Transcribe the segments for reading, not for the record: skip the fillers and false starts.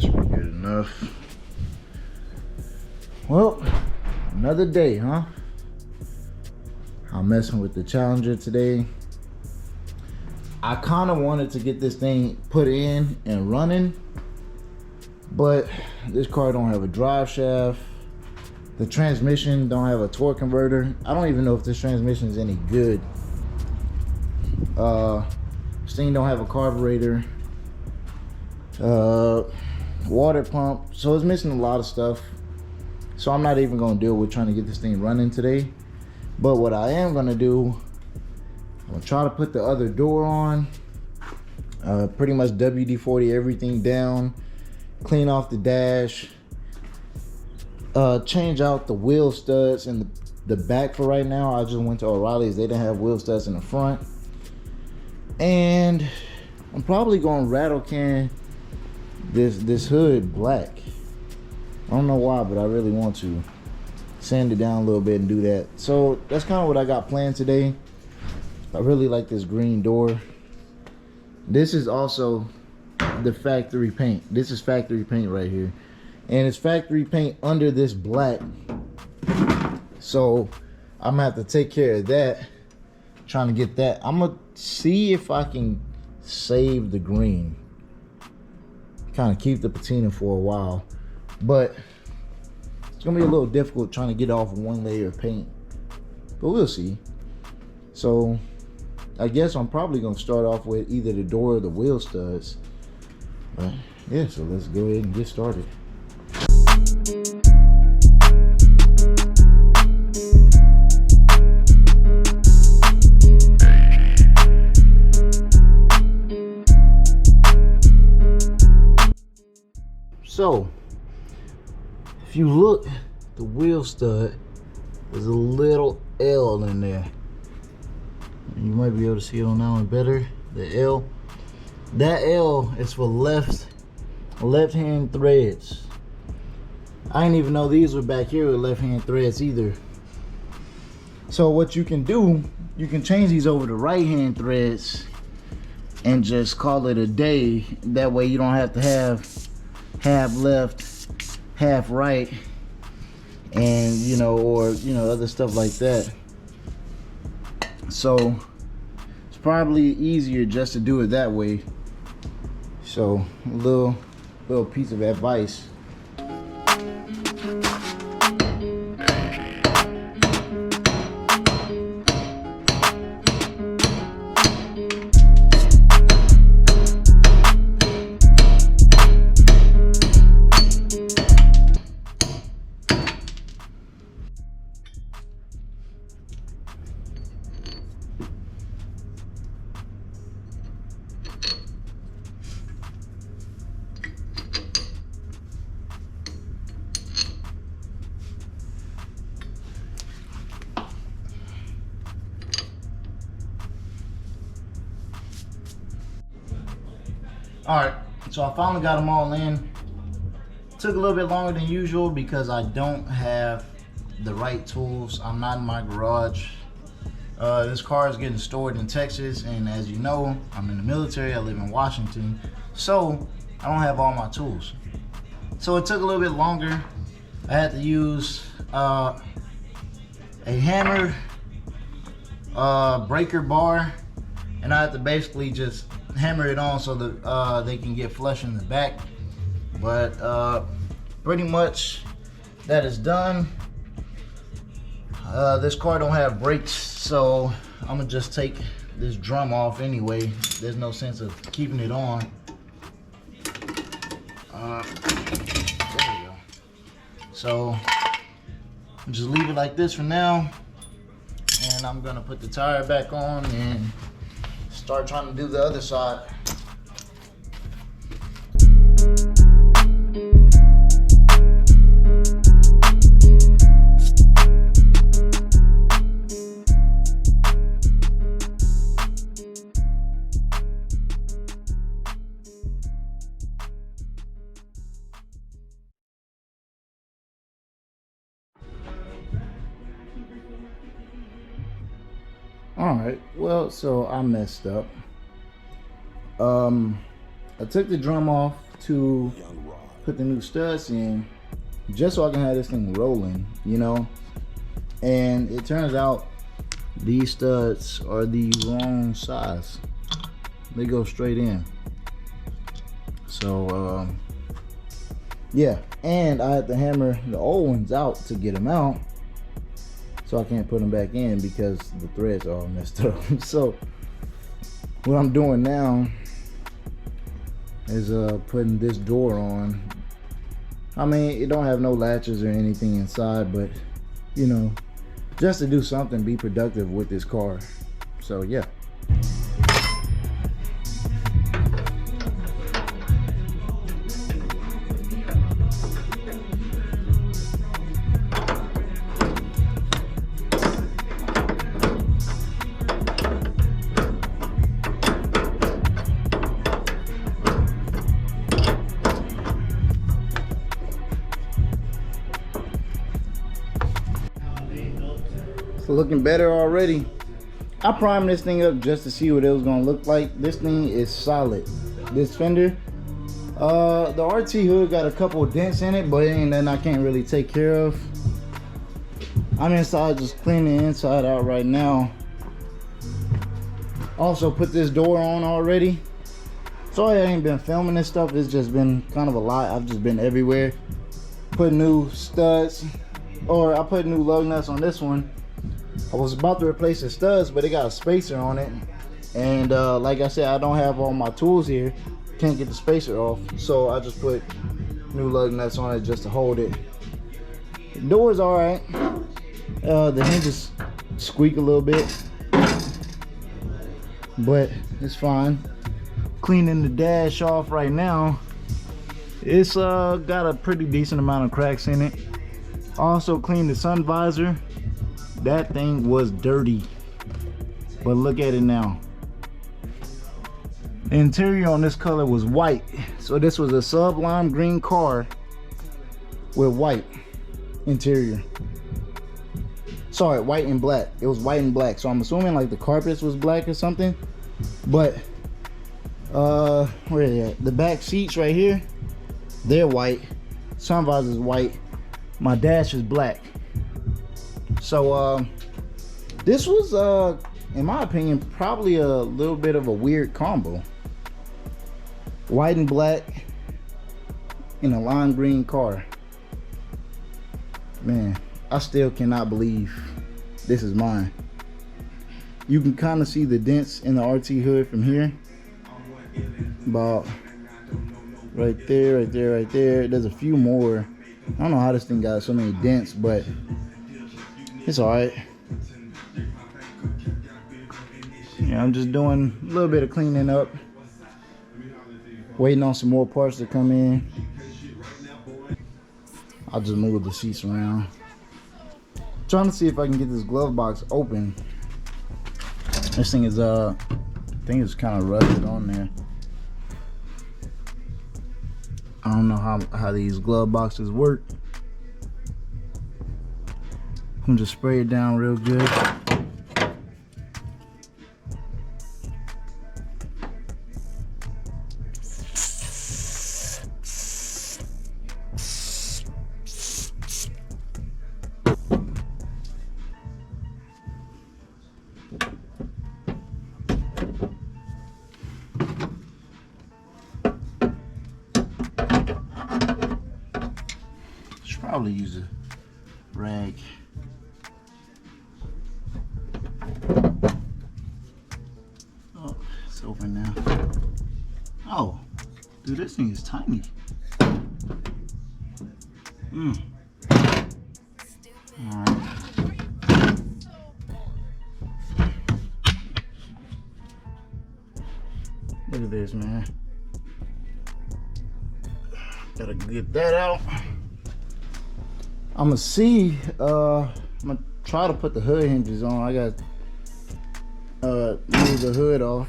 that should be good enough. Well, another day, huh? I'm messing with the Challenger today. I kind of wanted to get this thing put in and running, but this car don't have a drive shaft. The transmission don't have a torque converter. I don't even know if this transmission is any good. This thing don't have a carburetor. Water pump. So it's missing a lot of stuff. So I'm not even gonna deal with trying to get this thing running today. But what I am gonna do, I'm gonna try to put the other door on. Pretty much WD-40 everything down. Clean off the dash. Change out the wheel studs in the back for right now. I just went to O'Reilly's. They didn't have wheel studs in the front. And I'm probably gonna rattle can this hood black. I don't know why, but I really want to sand it down a little bit and do that. So that's kind of what I got planned today. I really like this green door. This is also the factory paint. This is factory paint right here. And it's factory paint under this black. So I'm gonna have to take care of that. Trying to get that. I'm gonna see if I can save the green. Kind of keep the patina for a while. But it's gonna be a little difficult trying to get off one layer of paint. But we'll see. So I guess I'm probably gonna start off with either the door or the wheel studs. But yeah, so let's go ahead and get started. So if you look, the wheel stud, there's a little L in there. You might be able to see it on that one better. The L. That L is for left-hand threads. I didn't even know these were back here with left-hand threads either. So what you can do, you can change these over to right-hand threads and just call it a day. That way you don't have to have half left, half right, and or other stuff like that. So it's probably easier just to do it that way. So a little piece of advice. Alright, so I finally got them all in. Took a little bit longer than usual because I don't have the right tools. I'm not in my garage. This car is getting stored in Texas, and as you know, I'm in the military. I live in Washington, so I don't have all my tools. So it took a little bit longer. I had to use a hammer, breaker bar, and I had to basically just hammer it on so that they can get flush in the back. But pretty much that is done. This car don't have brakes, so I'm gonna just take this drum off anyway. There's no sense of keeping it on. There we go. So I'll just leave it like this for now, and I'm gonna put the tire back on and start trying to do the other side. All right, well, so I messed up. I took the drum off to put the new studs in just so I can have this thing rolling, you know. And it turns out these studs are the wrong size. They go straight in. So yeah, and I had to hammer the old ones out to get them out, so I can't put them back in because the threads are all messed up. So what I'm doing now is putting this door on. I mean, it don't have no latches or anything inside, but you know, just to do something, be productive with this car. So yeah. Looking better already. I primed this thing up just to see what it was gonna look like. This thing is solid. This fender, the RT hood got a couple of dents in it, but it ain't nothing I can't really take care of. I'm inside just cleaning the inside out right now. Also put this door on already. Sorry I ain't been filming this stuff. It's just been kind of a lot. I've just been everywhere. Put new studs, or I put new lug nuts on this one. I was about to replace the studs, but it got a spacer on it, and like I said, I don't have all my tools here, can't get the spacer off, so I just put new lug nuts on it just to hold it. The door's all right. The hinges squeak a little bit, but it's fine. Cleaning the dash off right now. It's got a pretty decent amount of cracks in it. Also cleaned the sun visor. That thing was dirty, but look at it now. The interior on this color was white, so this was a sublime green car with white interior. Sorry, white and black. It was white and black, so I'm assuming like the carpets was black or something. But where are they at? The back seats right here, they're white. Sun visor is white. My dash is black. So this was in my opinion probably a little bit of a weird combo. White and black in a lime green car. Man, I still cannot believe this is mine. You can kind of see the dents in the RT hood from here. About right there, right there, right there. There's a few more. I don't know how this thing got so many dents, but it's alright. Yeah, I'm just doing a little bit of cleaning up. Waiting on some more parts to come in. I'll just move the seats around. Trying to see if I can get this glove box open. This thing is I think it's kind of rusted on there. I don't know how these glove boxes work. I'm just spray it down real good. Should probably use a rag. Oh, it's open now. Oh, dude, this thing is tiny. Alright. Look at this, man. Gotta get that out. I'm gonna see. I'm gonna try to put the hood hinges on. I got move the hood off.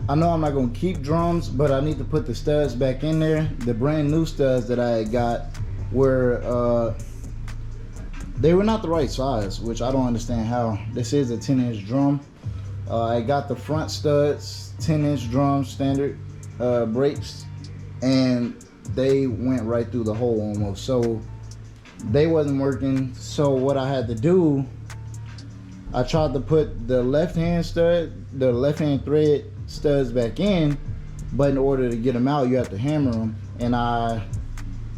I know I'm not gonna keep drums, but I need to put the studs back in there. The brand new studs that I had got were they were not the right size, which I don't understand how. This is a 10-inch drum. I got the front studs, 10-inch drum standard brakes, and they went right through the hole almost. So they wasn't working. So what I had to do, I tried to put the left hand thread studs back in, but in order to get them out, you have to hammer them, and I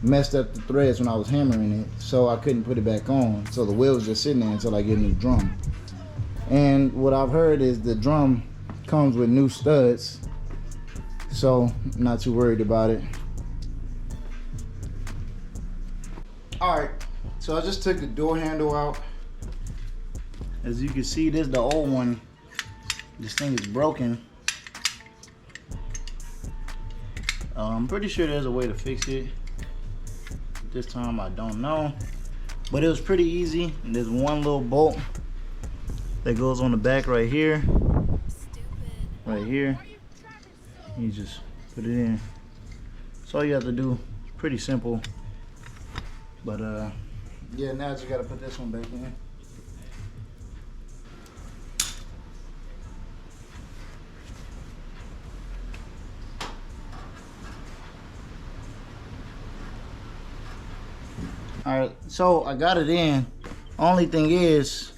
messed up the threads when I was hammering it, so I couldn't put it back on. So the wheel was just sitting there until I get a new drum. And what I've heard is the drum comes with new studs, so I'm not too worried about it. All right, so I just took the door handle out. As you can see, this is the old one. This thing is broken. I'm pretty sure there's a way to fix it. This time I don't know, but it was pretty easy. And there's one little bolt that goes on the back right here. Right here. You just put it in. So all you have to do. Pretty simple. But yeah, now I just gotta put this one back in. Alright, so I got it in. Only thing is,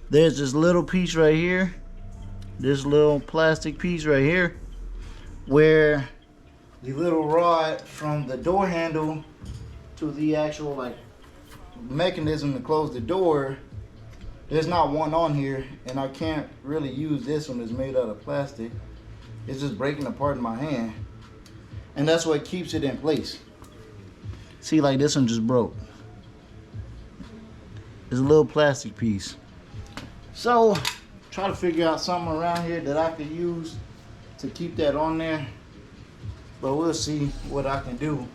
there's this little piece right here, this little plastic piece right here, where the little rod from the door handle to the actual like mechanism to close the door, there's not one on here, and I can't really use this one. It's made out of plastic. It's just breaking apart in my hand, and that's what keeps it in place. See, like this one just broke. It's a little plastic piece. So, try to figure out something around here that I could use to keep that on there. But we'll see what I can do.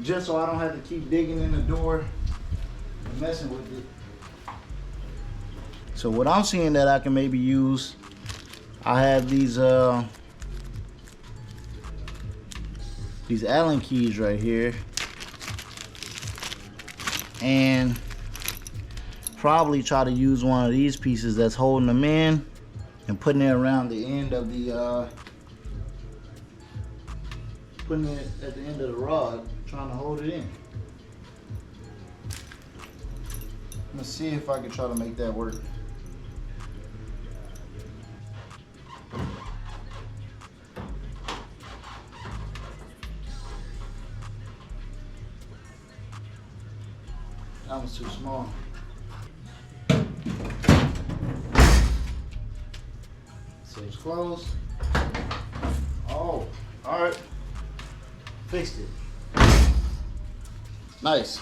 Just so I don't have to keep digging in the door and messing with it. So what I'm seeing that I can maybe use, I have these Allen keys right here, and probably try to use one of these pieces that's holding them in and putting it around the end of the putting it at the end of the rod, trying to hold it in. Let's see if I can try to make that work. That was too small. So it's closed. Oh, all right. Fixed it. Nice.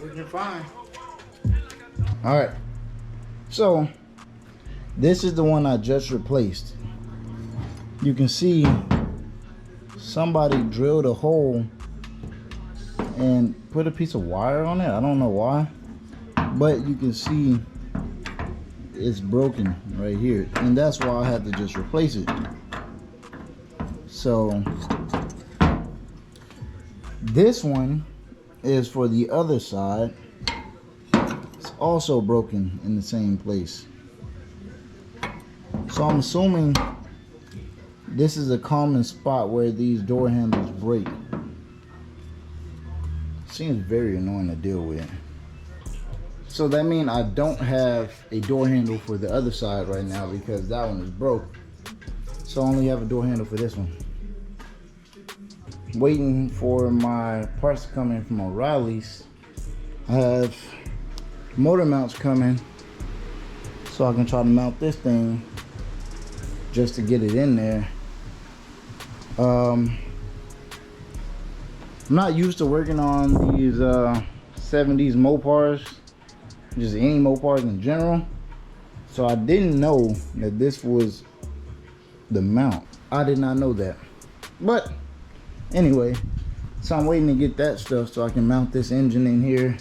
Working fine. All right, so this is the one I just replaced. You can see somebody drilled a hole and put a piece of wire on it. I don't know why, but you can see it's broken right here, and that's why I had to just replace it. So this one is for the other side. Also broken in the same place. So I'm assuming this is a common spot where these door handles break. Seems very annoying to deal with. So that means I don't have a door handle for the other side right now because that one is broke. So I only have a door handle for this one. Waiting for my parts to come in from O'Reilly's. I have motor mounts coming, so I can try to mount this thing just to get it in there. I'm not used to working on these 70s Mopars, just any Mopars in general, so I didn't know that this was the mount. I did not know that, but anyway, so I'm waiting to get that stuff so I can mount this engine in here.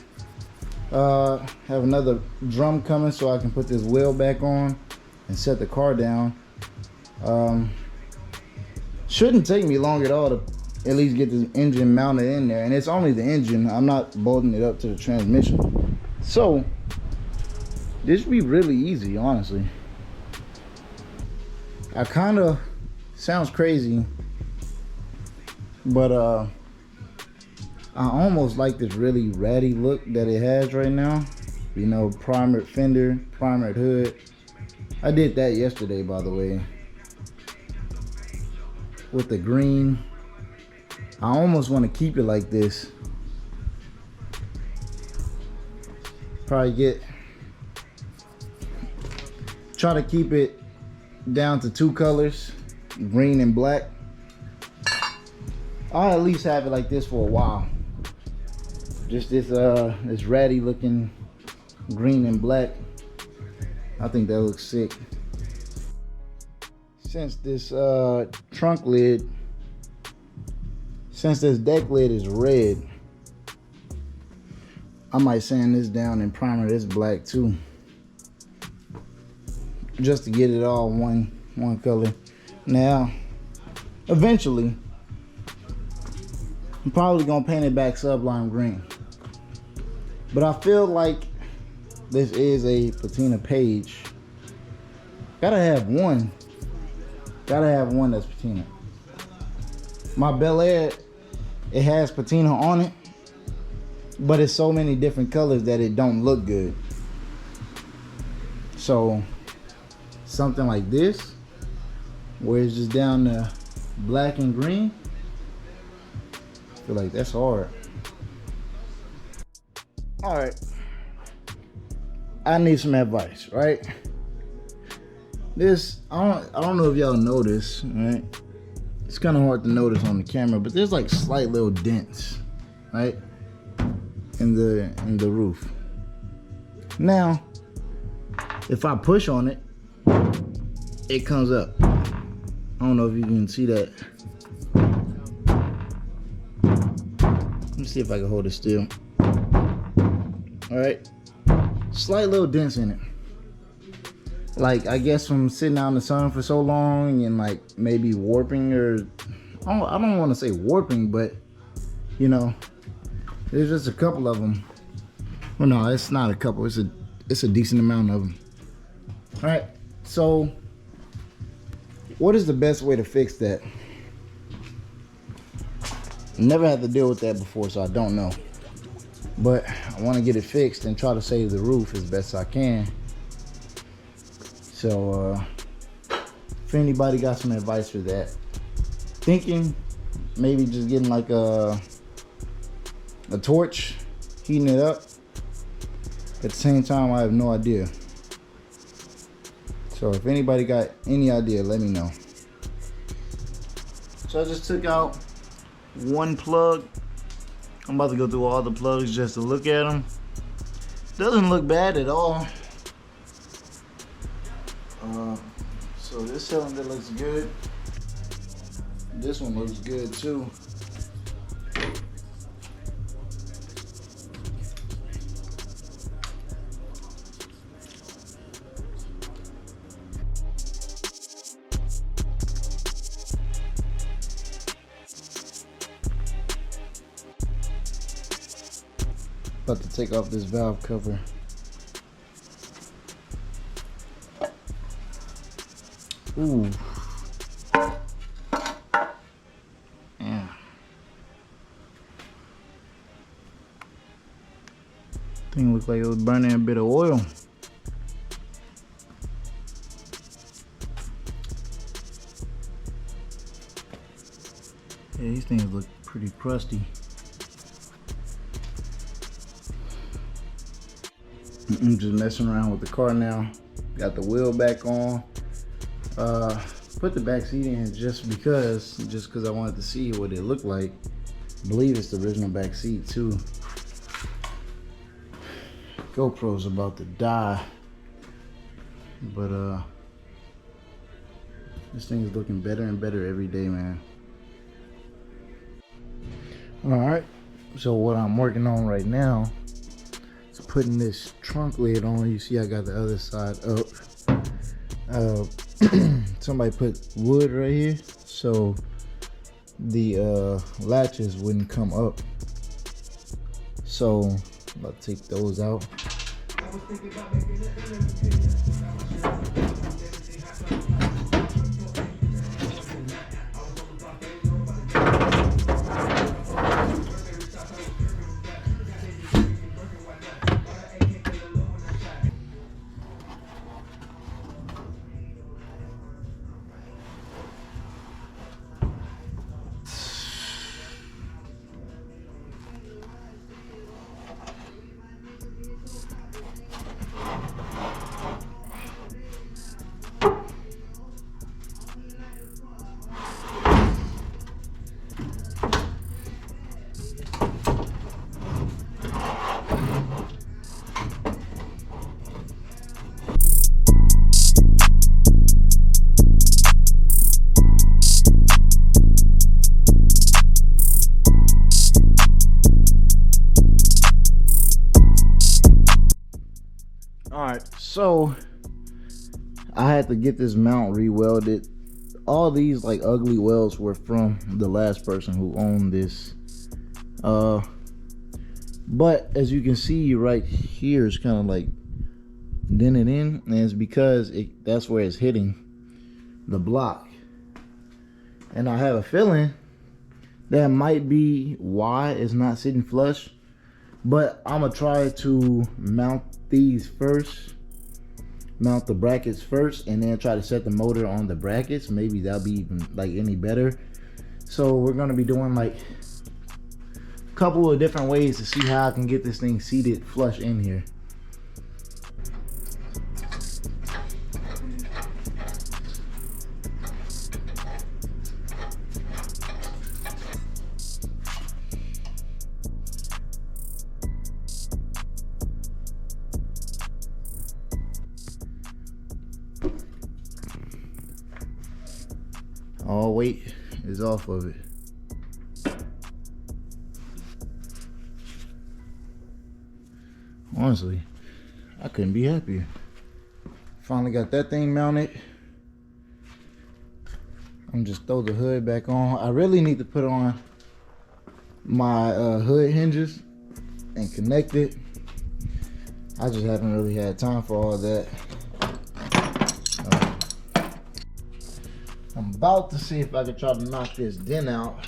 Have another drum coming so I can put this wheel back on and set the car down. Shouldn't take me long at all to at least get the engine mounted in there. And it's only the engine. I'm not bolting it up to the transmission. So this should be really easy, honestly. I kind of, sounds crazy, but I almost like this really ratty look that it has right now. You know, primered fender, primered hood. I did that yesterday, by the way, with the green. I almost want to keep it like this. Probably try to keep it down to 2 colors, green and black. I'll at least have it like this for a while. Just this ratty looking green and black. I think that looks sick. Since this trunk lid, since this deck lid is red, I might sand this down and primer this black too, just to get it all one color. Now, eventually, I'm probably gonna paint it back sublime green, but I feel like this is a patina page. Gotta have one that's patina. My Bel Air, it has patina on it, but it's so many different colors that it don't look good. So something like this, where it's just down to black and green, I feel like that's hard. All right, I need some advice, right? This, I don't know if y'all know this, right? It's kind of hard to notice on the camera, but there's like slight little dents, right, in the roof. Now, if I push on it, it comes up. I don't know if you can see that. Let me see if I can hold it still. All right, slight little dents in it. Like, I guess from sitting out in the sun for so long and like maybe warping, or I don't want to say warping, but you know, there's just a couple of them. Well, no, it's not a couple. It's a decent amount of them. All right. So, what is the best way to fix that? Never had to deal with that before, so I don't know. But I want to get it fixed and try to save the roof as best I can. So, if anybody got some advice for that, thinking maybe just getting like a torch, heating it up. At the same time, I have no idea. So if anybody got any idea, let me know. So I just took out one plug. I'm about to go through all the plugs just to look at them. Doesn't look bad at all. So this cylinder looks good. This one looks good too. About to take off this valve cover. Ooh. Yeah. Thing looked like it was burning a bit of oil. Yeah, these things look pretty crusty. I'm just messing around with the car now. Got the wheel back on. Put the back seat in just because I wanted to see what it looked like. I believe it's the original back seat too. GoPro's about to die, but this thing is looking better and better every day, man. All right, so what I'm working on right now is putting this trunk lid on. You see I got the other side up. Somebody put wood right here, so the latches wouldn't come up. So I'll take those out. Alright, so I had to get this mount re-welded. All these like ugly welds were from the last person who owned this. But as you can see right here, it's kind of like dented in, and it's because that's where it's hitting the block. And I have a feeling that might be why it's not sitting flush. But I'm gonna try to mount these first, mount the brackets first, and then try to set the motor on the brackets. Maybe that'll be even like any better. So we're gonna be doing like a couple of different ways to see how I can get this thing seated flush in here. All weight is off of it. Honestly, I couldn't be happier. Finally got that thing mounted. I'm just throw the hood back on. I really need to put on my hood hinges and connect it. I just haven't really had time for all that. I'm about to see if I can try to knock this dent out.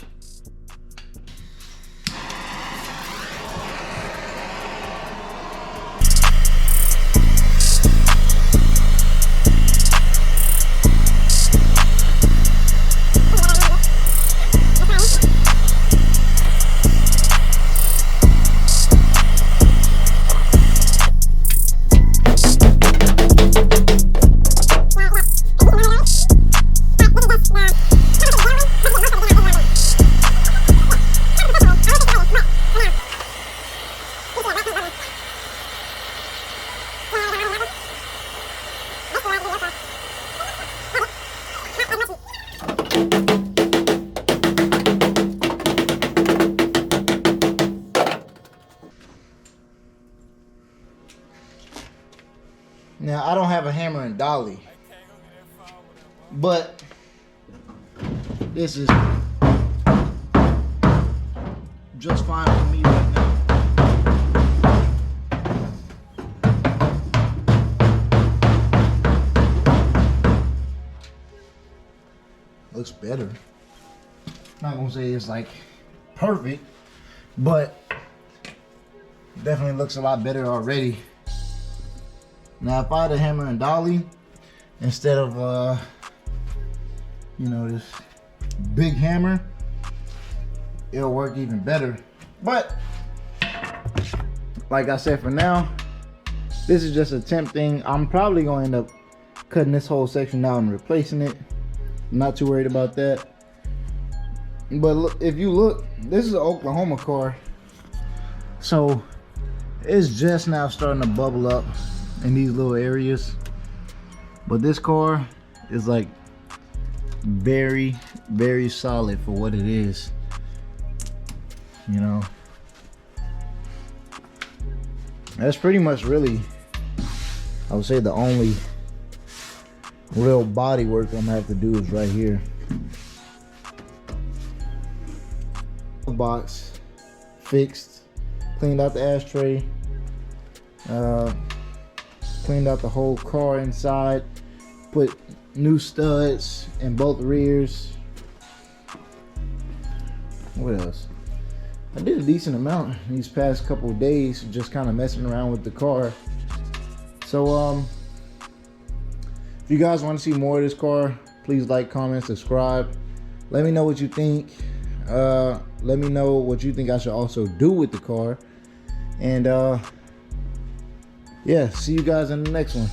Now, I don't have a hammer and dolly, but this is just fine for me right now. Looks better. Not gonna say it's like perfect, but definitely looks a lot better already. Now, if I had a hammer and dolly instead of you know, this big hammer, it'll work even better. But like I said, for now, this is just a temp thing. I'm probably gonna end up cutting this whole section out and replacing it. I'm not too worried about that. But look, if you look, this is an Oklahoma car, so it's just now starting to bubble up in these little areas. But this car is like very, very solid for what it is, you know. That's pretty much really, I would say, the only real body work I'm gonna have to do is right here. box fixed, cleaned out the ashtray, cleaned out the whole car inside, put new studs in both rears. What else? I did a decent amount these past couple of days, just kind of messing around with the car. So if you guys want to see more of this car, please like, comment, subscribe. Let me know what you think. Let me know what you think I should also do with the car. And yeah, see you guys in the next one.